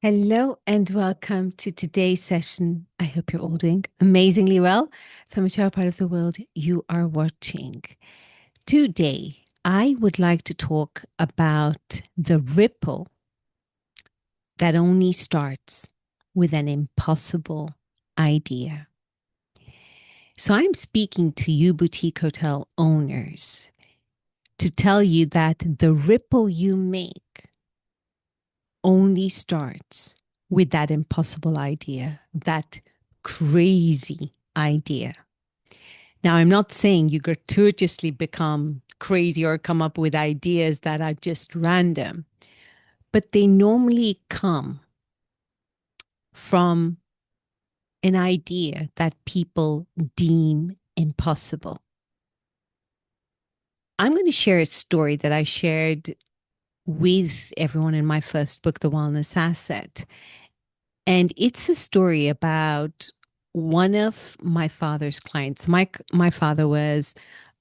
Hello and welcome to today's session. I hope you're all doing amazingly well from whichever part of the world you are watching. Today, I would like to talk about the ripple that only starts with an impossible idea. So, I'm speaking to you, boutique hotel owners, to tell you that the ripple you make only starts with that impossible idea, that crazy idea. Now, I'm not saying you gratuitously become crazy or come up with ideas that are just random, but they normally come from an idea that people deem impossible. I'm going to share a story that I shared with everyone in my first book, The Wellness Asset. And it's a story about one of my father's clients. My father was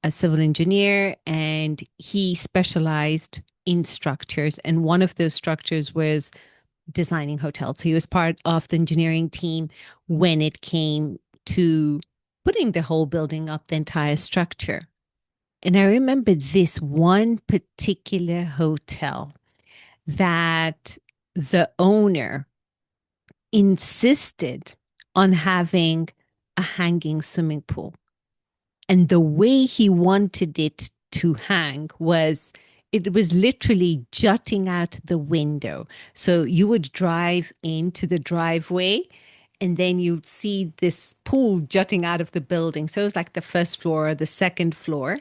a civil engineer and he specialized in structures. And one of those structures was designing hotels. So he was part of the engineering team when it came to putting the whole building up, the entire structure. And I remember this one particular hotel that the owner insisted on having a hanging swimming pool. And the way he wanted it to hang was it was literally jutting out the window. So you would drive into the driveway and then you'd see this pool jutting out of the building. So it was like the first floor or the second floor.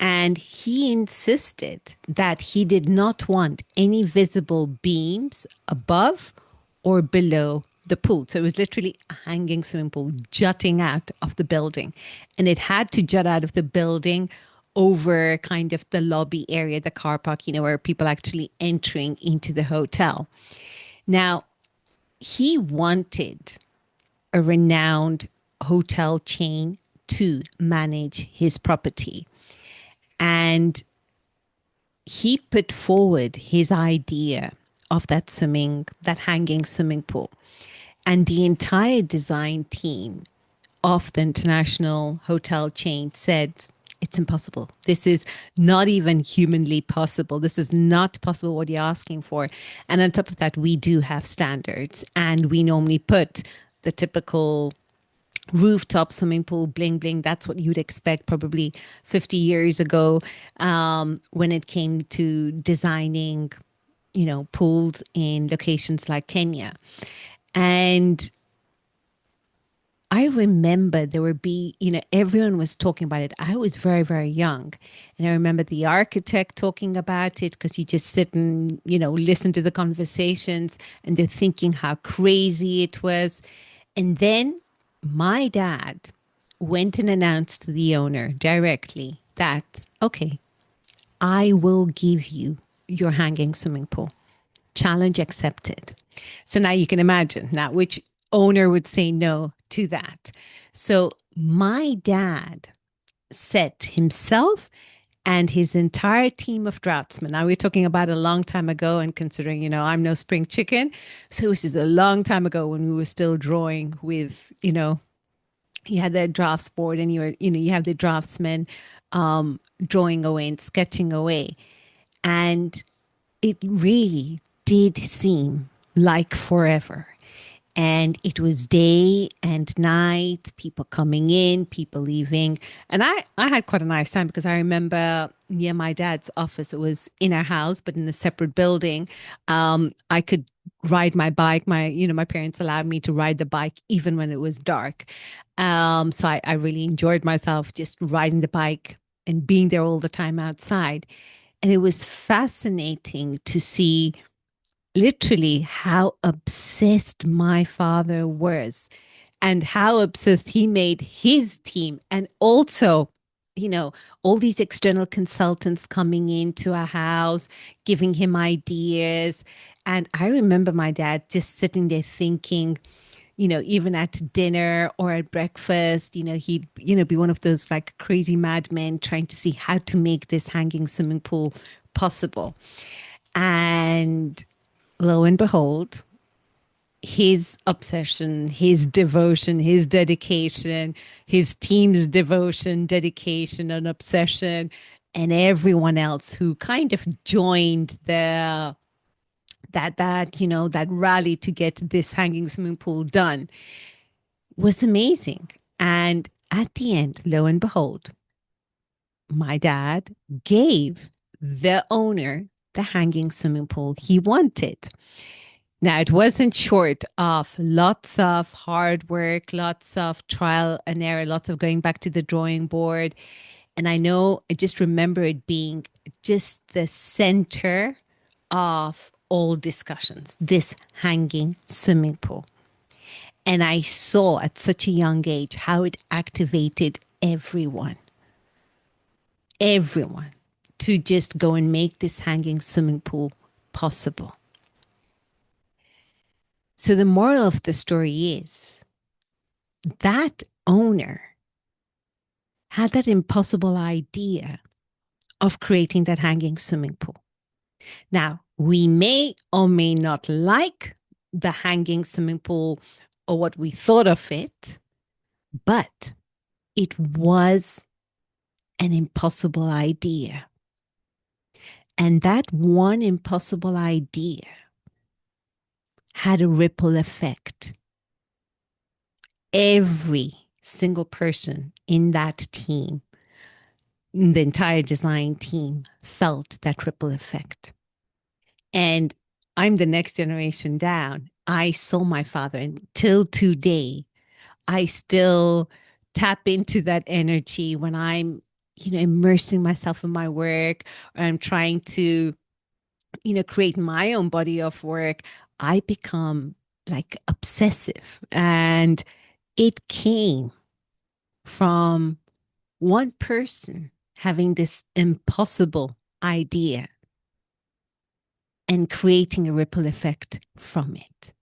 And he insisted that he did not want any visible beams above or below the pool. So it was literally a hanging swimming pool jutting out of the building. And it had to jut out of the building over kind of the lobby area, the car park, where people actually entering into the hotel. Now, he wanted a renowned hotel chain to manage his property. And he put forward his idea of that hanging swimming pool. And the entire design team of the international hotel chain said, it's impossible. This is not even humanly possible. This is not possible what you're asking for. And on top of that, we do have standards. And we normally put the typical rooftop swimming pool, bling bling. That's what you'd expect probably 50 years ago when it came to designing, pools in locations like Kenya. And I remember everyone was talking about it. I was very, very young. And I remember the architect talking about it because you just sit and, listen to the conversations and they're thinking how crazy it was. And then my dad went and announced to the owner directly that, okay, I will give you your hanging swimming pool. Challenge accepted. So now you can imagine now which owner would say no to that. So my dad set himself and his entire team of draftsmen. Now we're talking about a long time ago, and considering, I'm no spring chicken. So this is a long time ago when we were still drawing with, you had the drafts board and you have the draftsmen drawing away and sketching away. And it really did seem like forever. And it was day and night, people coming in, people leaving. And I had quite a nice time because I remember near my dad's office, it was in our house, but in a separate building. I could ride my bike. My parents allowed me to ride the bike even when it was dark. So I really enjoyed myself just riding the bike and being there all the time outside. And it was fascinating to see literally how obsessed my father was and how obsessed he made his team. And also, all these external consultants coming into our house, giving him ideas. And I remember my dad just sitting there thinking, even at dinner or at breakfast, he'd, be one of those like crazy madmen trying to see how to make this hanging swimming pool possible. And lo and behold, his obsession, his devotion, his dedication, his team's devotion, dedication, and obsession, and everyone else who kind of joined that rally to get this hanging swimming pool done was amazing. And at the end, lo and behold, my dad gave the owner the hanging swimming pool he wanted. Now, it wasn't short of lots of hard work, lots of trial and error, lots of going back to the drawing board. And I just remember it being just the center of all discussions, this hanging swimming pool. And I saw at such a young age how it activated everyone to just go and make this hanging swimming pool possible. So the moral of the story is that owner had that impossible idea of creating that hanging swimming pool. Now, we may or may not like the hanging swimming pool or what we thought of it, but it was an impossible idea. And that one impossible idea had a ripple effect. Every single person in that team, the entire design team, felt that ripple effect. And I'm the next generation down. I saw my father, and till today, I still tap into that energy when I'm, immersing myself in my work, or I'm trying to, create my own body of work. I become like obsessive. And it came from one person having this impossible idea and creating a ripple effect from it.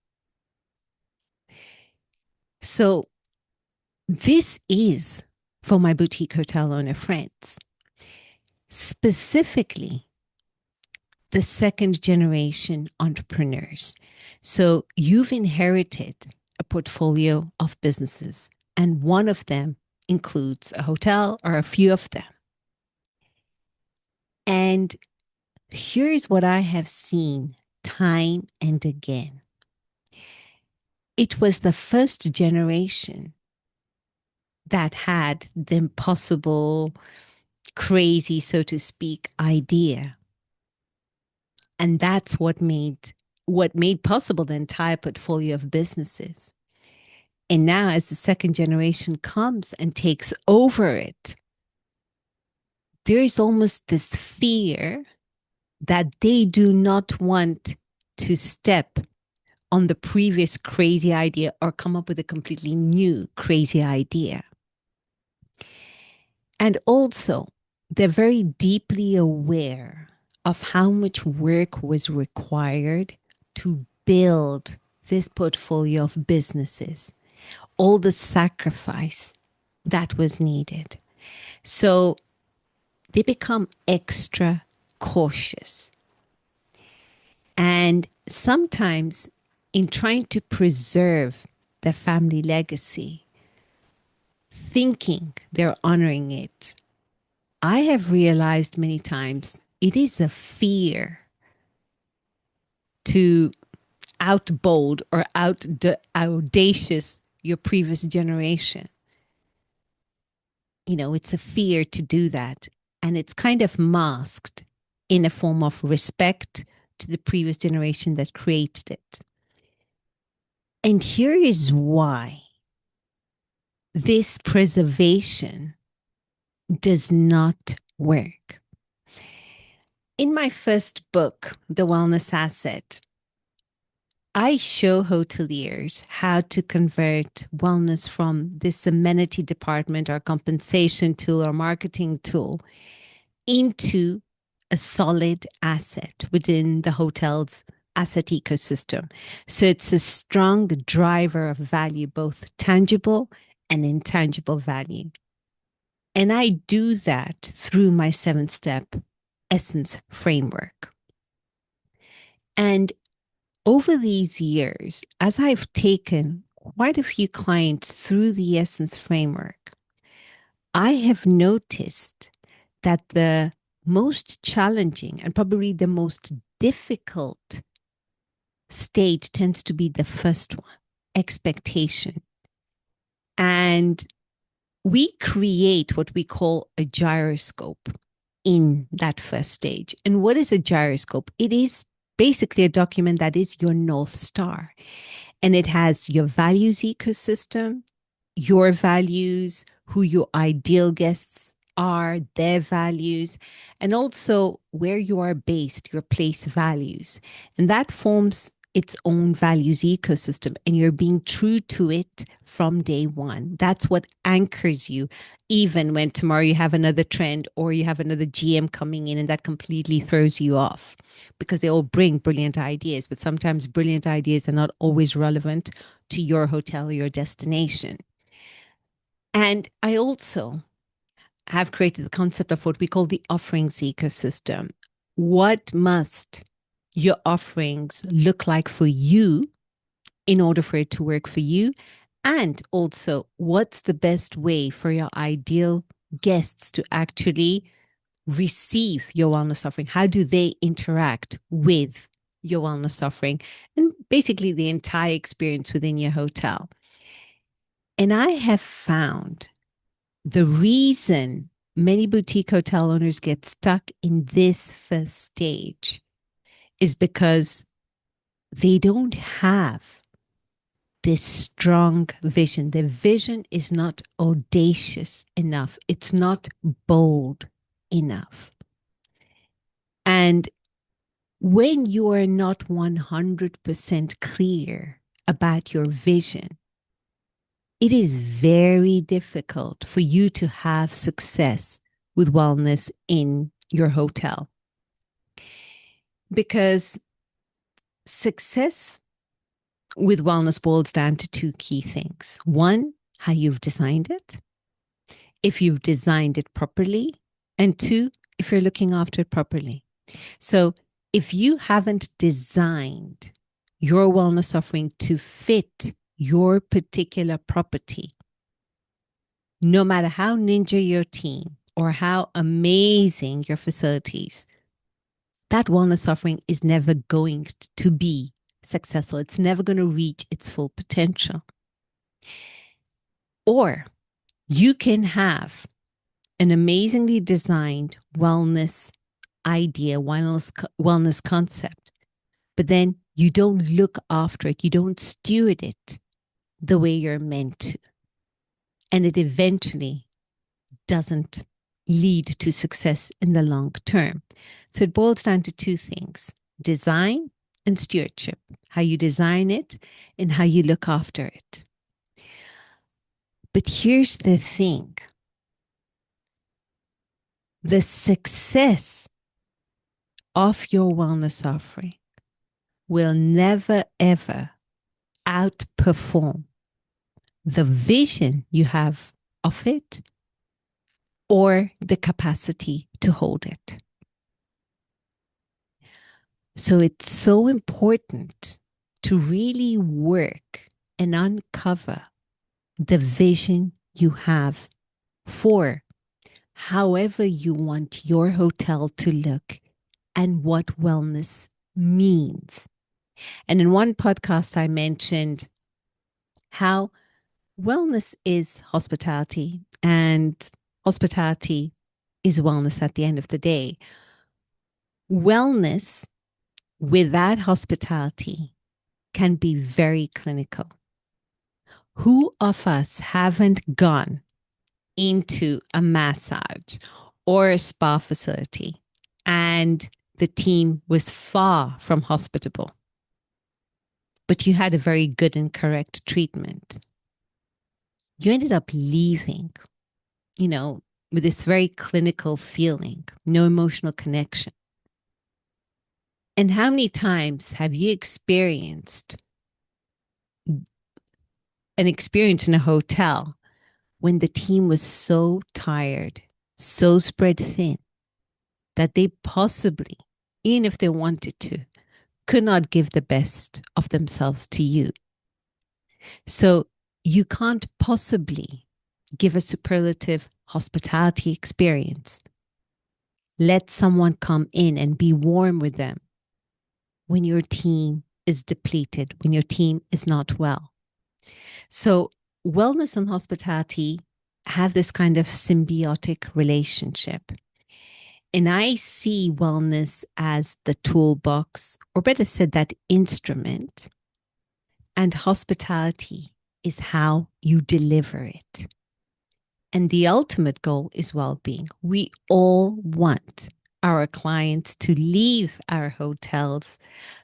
So, this is for my boutique hotel owner friends, specifically the second generation entrepreneurs. So, you've inherited a portfolio of businesses, and one of them includes a hotel or a few of them. And here's what I have seen time and again. It was the first generation that had the impossible, crazy, so to speak, idea. And that's what made possible the entire portfolio of businesses. And now as the second generation comes and takes over it, there is almost this fear that they do not want to step on the previous crazy idea or come up with a completely new crazy idea. And also, they're very deeply aware of how much work was required to build this portfolio of businesses, all the sacrifice that was needed. So they become extra cautious. And sometimes, in trying to preserve the family legacy, thinking they're honoring it, I have realized many times it is a fear to outbold or audacious your previous generation. It's a fear to do that. And it's kind of masked in a form of respect to the previous generation that created it. And here is why this preservation does not work. In my first book, The Wellness Asset, I show hoteliers how to convert wellness from this amenity department or compensation tool or marketing tool into a solid asset within the hotel's asset ecosystem. So it's a strong driver of value, both tangible and intangible value. And I do that through my 7-step essence framework. And over these years, as I've taken quite a few clients through the Essence framework, I have noticed that the most challenging and probably the most difficult stage tends to be the first one, expectation. And we create what we call a gyroscope in that first stage. And what is a gyroscope? It is basically a document that is your North Star. And it has your values ecosystem, your values, who your ideal guests are, their values, and also where you are based, your place values. And that forms its own values ecosystem, and you're being true to it from day one. That's what anchors you, even when tomorrow you have another trend or you have another GM coming in and that completely throws you off, because they all bring brilliant ideas, but sometimes brilliant ideas are not always relevant to your hotel or your destination. And I also have created the concept of what we call the offerings ecosystem. What must your offerings look like for you in order for it to work for you? And also, what's the best way for your ideal guests to actually receive your wellness offering? How do they interact with your wellness offering and basically the entire experience within your hotel? And I have found the reason many boutique hotel owners get stuck in this first stage is because they don't have this strong vision. The vision is not audacious enough, it's not bold enough. And when you are not 100% clear about your vision, it is very difficult for you to have success with wellness in your hotel. Because success with wellness boils down to two key things. One, how you've designed it, if you've designed it properly, and two, if you're looking after it properly. So if you haven't designed your wellness offering to fit your particular property, no matter how ninja your team or how amazing your facilities, that wellness offering is never going to be successful. It's never going to reach its full potential. Or you can have an amazingly designed wellness idea, wellness concept, but then you don't look after it, you don't steward it the way you're meant to. And it eventually doesn't lead to success in the long term. So it boils down to two things: design and stewardship, how you design it and how you look after it. But here's the thing: the success of your wellness offering will never, ever outperform the vision you have of it or the capacity to hold it. So it's so important to really work and uncover the vision you have for however you want your hotel to look and what wellness means. And in one podcast, I mentioned how wellness is hospitality, and hospitality is wellness at the end of the day. Wellness without hospitality can be very clinical. Who of us haven't gone into a massage or a spa facility and the team was far from hospitable, but you had a very good and correct treatment? You ended up leaving, with this very clinical feeling, no emotional connection. And how many times have you experienced an experience in a hotel when the team was so tired, so spread thin, that they possibly, even if they wanted to, could not give the best of themselves to you. So you can't possibly give a superlative hospitality experience. Let someone come in and be warm with them when your team is depleted, when your team is not well. So wellness and hospitality have this kind of symbiotic relationship. And I see wellness as the toolbox, or better said, that instrument. And hospitality is how you deliver it. And the ultimate goal is well being. We all want our clients to leave our hotels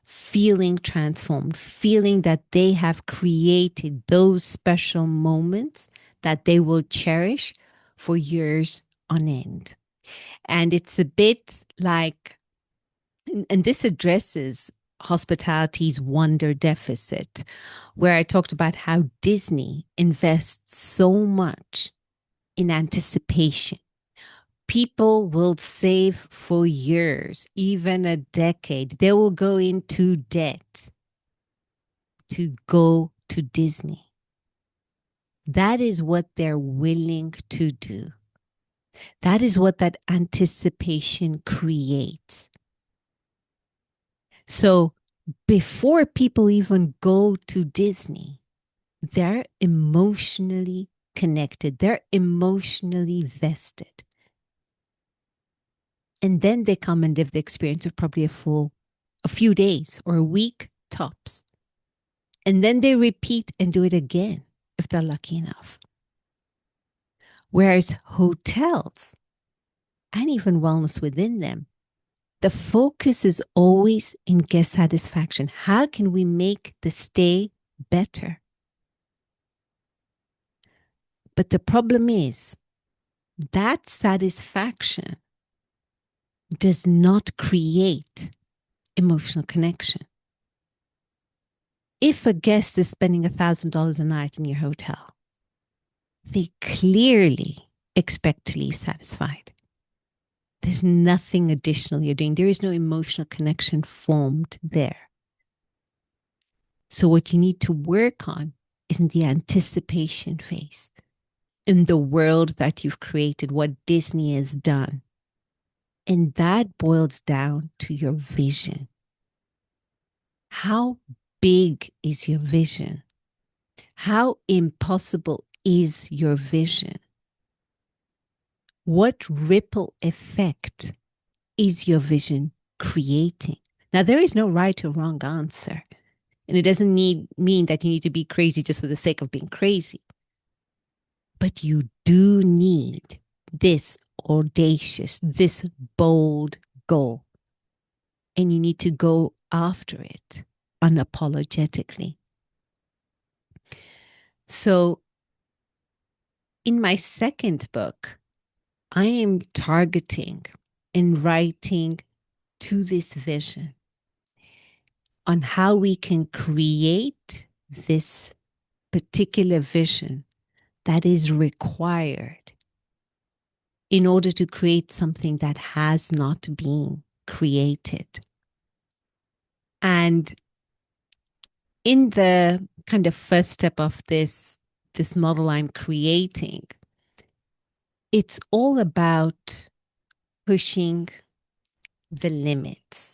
feeling transformed, feeling that they have created those special moments that they will cherish for years on end. And it's a bit like, and this addresses hospitality's wonder deficit, where I talked about how Disney invests so much in anticipation. People will save for years, even a decade. They will go into debt to go to Disney. That is what they're willing to do. That is what that anticipation creates. So before people even go to Disney, they're emotionally connected, they're emotionally vested. And then they come and live the experience of probably a few days or a week tops. And then they repeat and do it again if they're lucky enough. Whereas hotels and even wellness within them, the focus is always in guest satisfaction. How can we make the stay better? But the problem is that satisfaction does not create emotional connection. If a guest is spending $1,000 a night in your hotel, they clearly expect to leave satisfied. There's nothing additional you're doing. There is no emotional connection formed there. So what you need to work on is in the anticipation phase, in the world that you've created, what Disney has done. And that boils down to your vision. How big is your vision? How impossible is your vision? What ripple effect is your vision creating? Now, there is no right or wrong answer. And it doesn't mean that you need to be crazy just for the sake of being crazy. But you do need this audacious, this bold goal. And you need to go after it unapologetically. So, in my second book, I am targeting and writing to this vision on how we can create this particular vision that is required in order to create something that has not been created. And in the kind of first step of this model I'm creating, it's all about pushing the limits,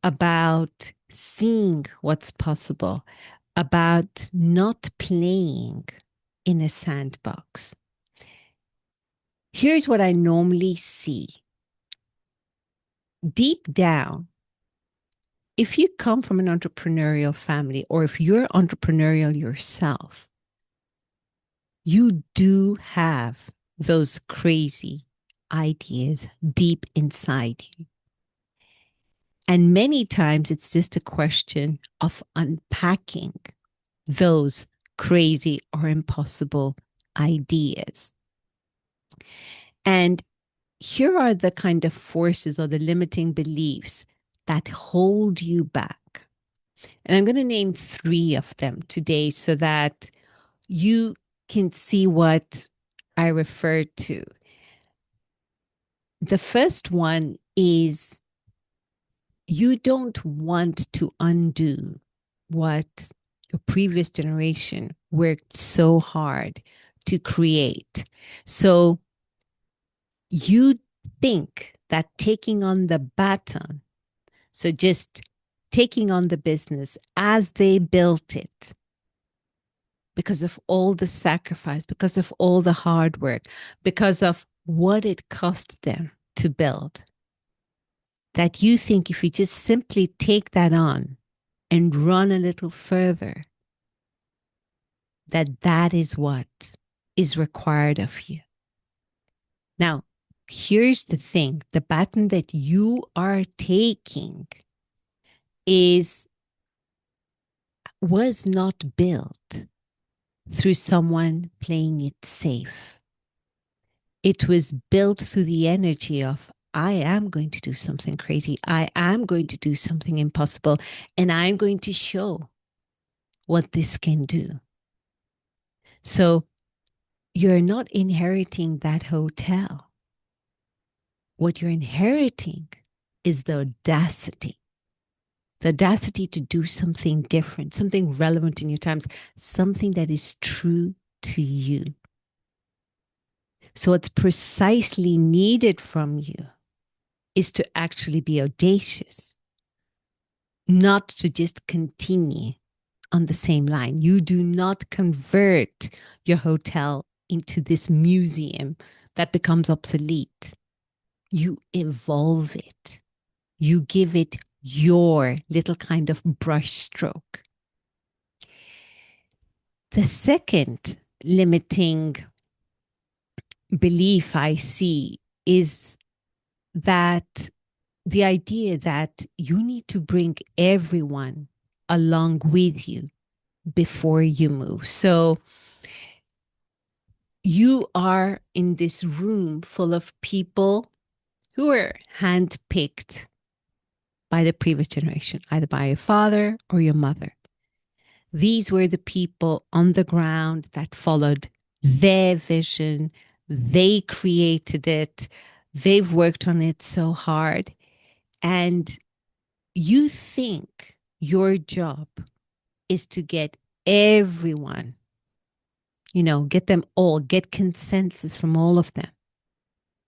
about seeing what's possible, about not playing in a sandbox. Here's what I normally see. Deep down, if you come from an entrepreneurial family or if you're entrepreneurial yourself, you do have those crazy ideas deep inside you. And many times it's just a question of unpacking those crazy or impossible ideas. And here are the kind of forces or the limiting beliefs that hold you back. And I'm going to name 3 of them today so that you can see what I refer to. The first one is You don't want to undo what your previous generation worked so hard to create. So you think that taking on the baton, so just taking on the business as they built it, because of all the sacrifice, because of all the hard work, because of what it cost them to build, that you think if you just simply take that on and run a little further, that that is what is required of you. Now, here's the thing, the baton that you are taking is was not built through someone playing it safe. It was built through the energy of, I am going to do something crazy. I am going to do something impossible. And I'm going to show what this can do. So you're not inheriting that hotel. What you're inheriting is the audacity to do something different, something relevant in your times, something that is true to you. So what's precisely needed from you is to actually be audacious, not to just continue on the same line. You do not convert your hotel into this museum that becomes obsolete. You evolve it. You give it your little kind of brush stroke. The second limiting belief I see is that the idea that you need to bring everyone along with you before you move. So you are in this room full of people who were handpicked by the previous generation, either by your father or your mother. These were the people on the ground that followed their vision. They created it. They've worked on it so hard. And you think your job is to get everyone, get them all, get consensus from all of them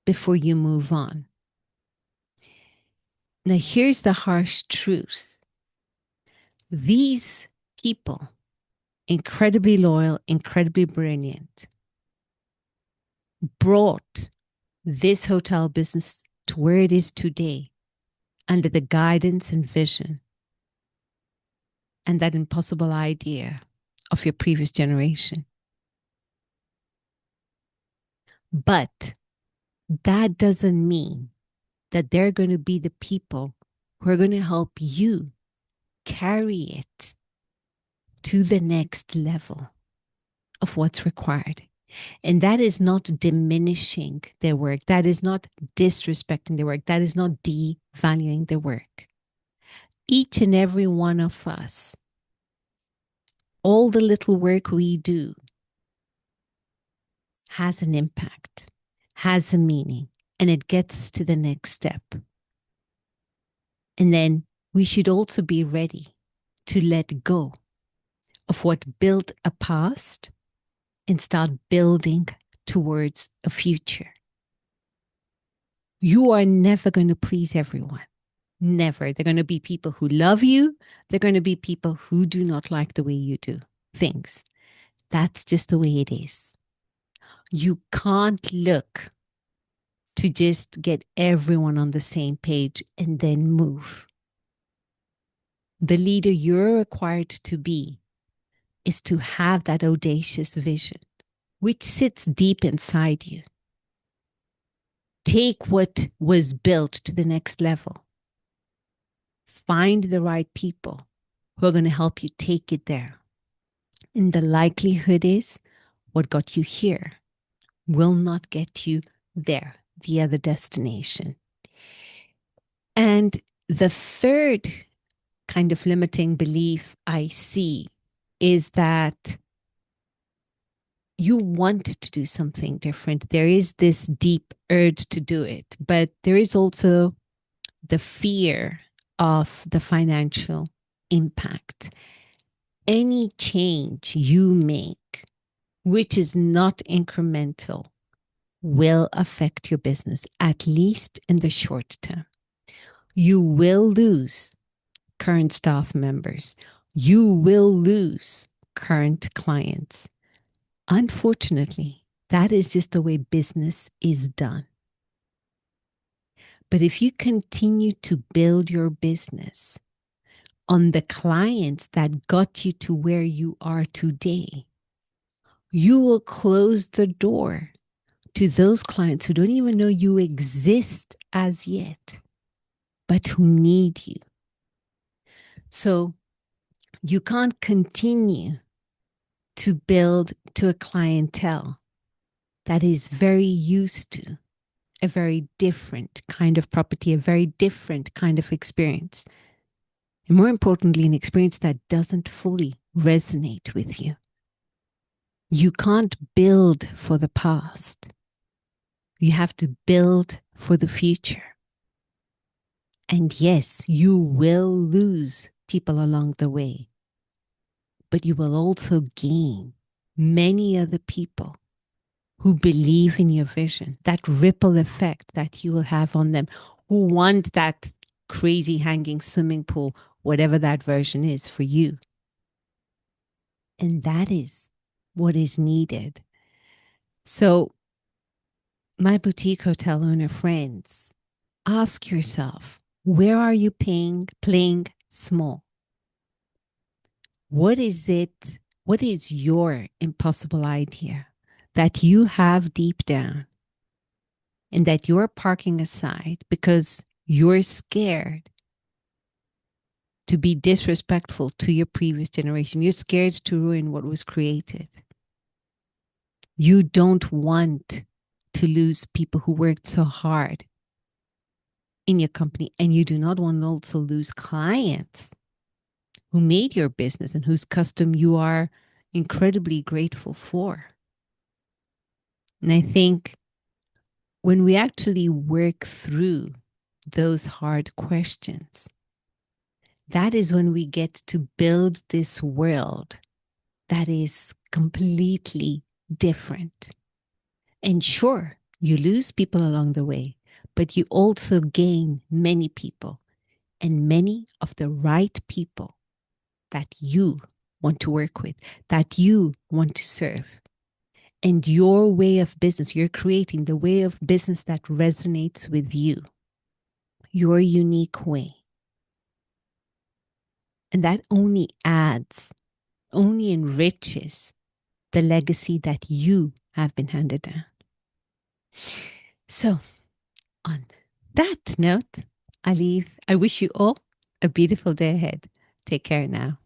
before you move on. Now, here's the harsh truth. These people, incredibly loyal, incredibly brilliant, brought this hotel business to where it is today under the guidance and vision and that impossible idea of your previous generation. But that doesn't mean that they're going to be the people who are going to help you carry it to the next level of what's required. And that is not diminishing their work. That is not disrespecting their work. That is not devaluing their work. Each and every one of us, all the little work we do has an impact, has a meaning, and it gets us to the next step. And then we should also be ready to let go of what built a past and start building towards a future. You are never going to please everyone. Never. They're going to be people who love you. They're going to be people who do not like the way you do things. That's just the way it is. You can't look to just get everyone on the same page and then move. The leader you're required to be is to have that audacious vision, which sits deep inside you. Take what was built to the next level. Find the right people who are going to help you take it there. And the likelihood is what got you here will not get you there, the other destination. And the third kind of limiting belief I see is that you want to do something different. There is this deep urge to do it, but there is also the fear of the financial impact. Any change you make, which is not incremental, will affect your business, at least in the short term. You will lose current staff members. You will lose current clients. Unfortunately, that is just the way business is done. But if you continue to build your business on the clients that got you to where you are today, you will close the door to those clients who don't even know you exist as yet, but who need you. So you can't continue to build to a clientele that is very used to a very different kind of property, a very different kind of experience. And more importantly, an experience that doesn't fully resonate with you. You can't build for the past. You have to build for the future. And yes, you will lose people along the way, but you will also gain many other people who believe in your vision, that ripple effect that you will have on them, who want that crazy hanging swimming pool, whatever that version is for you. And that is what is needed. So, my boutique hotel owner friends, ask yourself, where are you playing small? What is it? What is your impossible idea that you have deep down and that you're parking aside because you're scared to be disrespectful to your previous generation? You're scared to ruin what was created. You don't want to lose people who worked so hard in your company, and you do not want to also lose clients who made your business and whose custom you are incredibly grateful for. And I think when we actually work through those hard questions, that is when we get to build this world that is completely different. And sure, you lose people along the way, but you also gain many people, and many of the right people that you want to work with, that you want to serve. And your way of business, you're creating the way of business that resonates with you, your unique way. And that only adds, only enriches the legacy that you have been handed down. So, on that note, I wish you all a beautiful day ahead. Take care now.